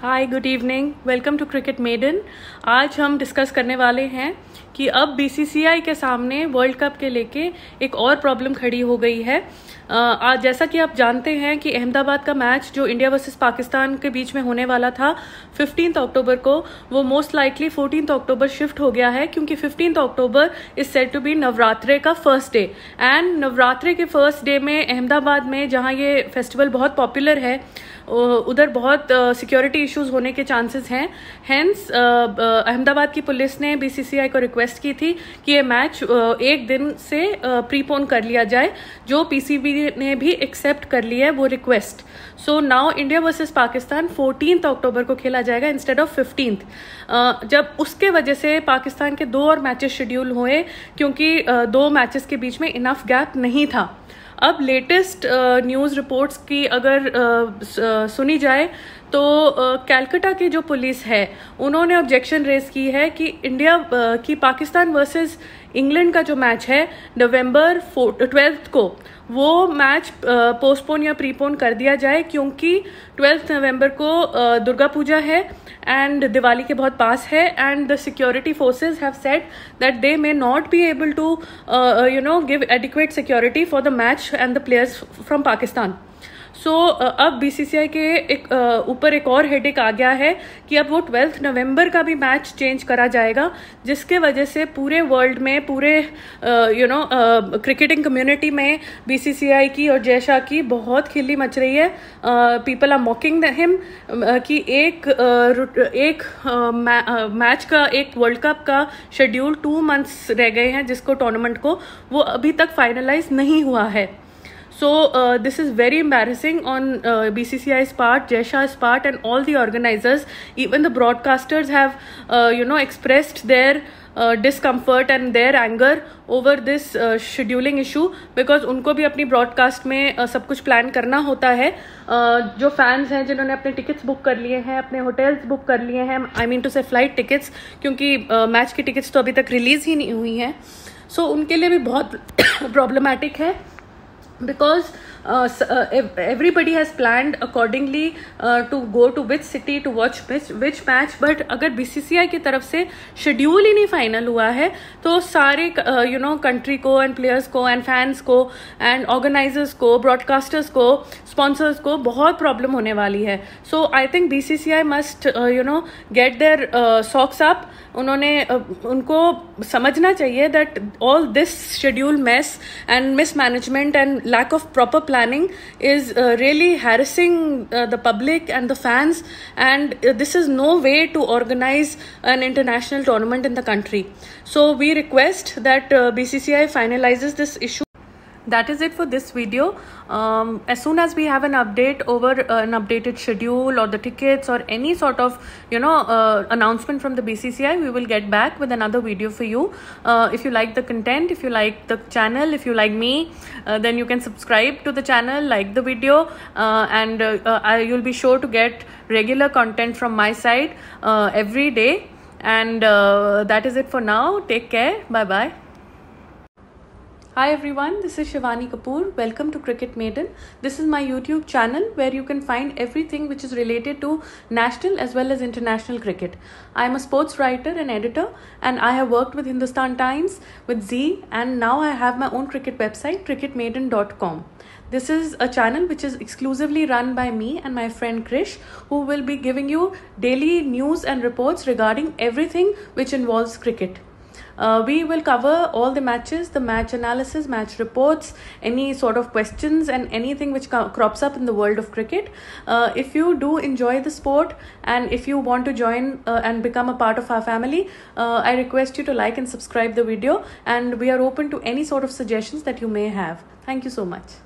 Hi, good evening, welcome to cricket maiden. आज हम discuss करने वाले हैं कि अब बीसीसीआई के सामने वर्ल्ड कप के लेके एक और प्रॉब्लम खड़ी हो गई है। आज जैसा कि आप जानते हैं कि अहमदाबाद का मैच जो इंडिया वर्सेस पाकिस्तान के बीच में होने वाला था 15 अक्टूबर को, वो मोस्ट लाइकली 14 अक्टूबर शिफ्ट हो गया है, क्योंकि 15 October is said to be Navratre का फर्स्ट डे। एंड नवरात्रे के फर्स्ट डे में अहमदाबाद में, जहां ये फेस्टिवल बहुत पॉपुलर है, उधर बहुत सिक्योरिटी इश्यूज होने के चांसेस हैं। हेंस अहमदाबाद की पुलिस ने बीसीसीआई को रिक्वेस्ट की थी कि ये मैच एक दिन से प्रीपोन कर लिया जाए, जो पीसीबी ने भी एक्सेप्ट कर लिया है वो request. So now India versus Pakistan 14 अक्टूबर को खेला जाएगा इंस्टेड ऑफ 15। जब उसके वजह से पाकिस्तान के 2 और मैचेस शेड्यूल हुए, क्योंकि 2 मैचेस के बीच में इनफ गैप नहीं था। अब लेटेस्ट न्यूज़ रिपोर्ट्स की अगर सुनी जाए तो कैलकाटा की जो पुलिस है उन्होंने ऑब्जेक्शन रेज की है कि इंडिया की पाकिस्तान वर्सेस इंग्लैंड का जो मैच है नवंबर 12 को, वो मैच पोस्टपोन या प्रीपोन कर दिया जाए, क्योंकि 12 नवंबर को दुर्गा पूजा है एंड दिवाली के बहुत पास है, and the security forces have said that they may not be able to give adequate security for the match and the players from Pakistan. So अब बीसीसीआई के ऊपर एक और हेडेक आ गया है कि अब वो 12 नवंबर का भी मैच चेंज करा जाएगा, जिसके वजह से पूरे वर्ल्ड में, पूरे क्रिकेटिंग कम्युनिटी में बीसीसीआई की और जय शाह की बहुत खिल्ली मच रही है। पीपल आर मॉकिंग हिम कि एक मैच का, एक वर्ल्ड कप का शेड्यूल 2 मंथ्स रह गए हैं, जिसको टूर्नामेंट को, वो अभी तक फाइनलाइज नहीं हुआ है। So this is very embarrassing on BCCI's part, Jai Shah's part, and all the organizers. Even the broadcasters have, expressed their discomfort and their anger over this scheduling issue, because उनको भी अपनी broadcast में सब कुछ plan करना होता है। जो फैंस हैं जिन्होंने अपने टिकट्स बुक कर लिए हैं, अपने होटल्स बुक कर लिए हैं, आई मीन टू से फ्लाइट टिकट्स, क्योंकि मैच की टिकट्स तो अभी तक रिलीज ही नहीं हुई हैं। सो उनके लिए भी बहुत प्रॉब्लमैटिक है, because everybody has planned accordingly to go to which city to watch which match, but अगर बीसीसीआई की तरफ से शेड्यूल ही नहीं फाइनल हुआ है तो सारे कंट्री को एंड प्लेयर्स को एंड फैंस को एंड ऑर्गेनाइजर्स को, ब्रॉडकास्टर्स को, स्पॉन्सर्स को बहुत प्रॉब्लम होने वाली है। So I think BCCI must get their socks up. उनको समझना चाहिए that all this schedule mess and mismanagement and lack of proper planning is really harassing the public and the fans, and this is no way to organize an international tournament in the country. So we request that BCCI finalizes this issue. That is it for this video. As soon as we have an update over an updated schedule or the tickets or any sort of announcement from the BCCI, we will get back with another video for you. If you like the content, if you like the channel, if you like me, then you can subscribe to the channel, like the video, and you'll be sure to get regular content from my side every day. And that is it for now. Take care. Bye bye. Hi everyone, this is Shivani Kapoor. Welcome to Cricket Maiden. This is my YouTube channel where you can find everything which is related to national as well as international cricket. I am a sports writer and editor, and I have worked with Hindustan Times, with Zee, and now I have my own cricket website, cricketmaiden.com. This is a channel which is exclusively run by me and my friend Krish, who will be giving you daily news and reports regarding everything which involves cricket. We will cover all the matches, the match analysis, match reports, any sort of questions and anything which crops up in the world of cricket. If you do enjoy the sport and if you want to join and become a part of our family, I request you to like and subscribe the video, and we are open to any sort of suggestions that you may have. Thank you so much.